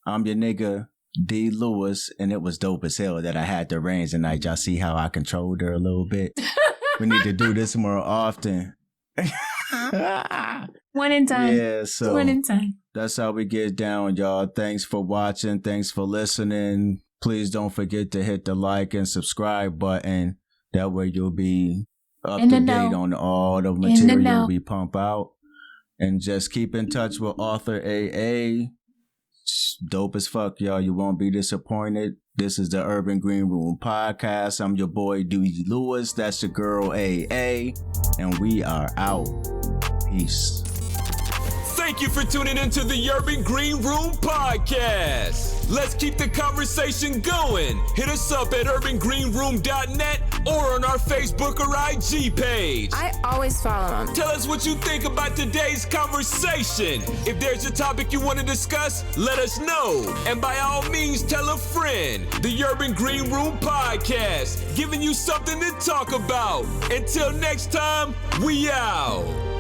I'm your nigga D Lewis, and it was dope as hell that I had the reins tonight. Y'all see how I controlled her a little bit? We need to do this more often. One in time. Yeah, so one in time. That's how we get down, y'all. Thanks for watching. Thanks for listening. Please don't forget to hit the like and subscribe button. That way you'll be up to date on all the material we pump out. And just keep in touch with author AA. Dope as fuck, y'all. You won't be disappointed. This is the Urban Green Room Podcast. I'm your boy, D. Lewis. That's your girl, AA. And we are out. Peace. Thank you for tuning into the Urban Green Room Podcast. Let's keep the conversation going. Hit us up at urbangreenroom.net or on our Facebook or IG page. I always follow them. Tell us what you think about today's conversation. If there's a topic you want to discuss, let us know. And by all means, tell a friend. The Urban Green Room Podcast, giving you something to talk about. Until next time, we out.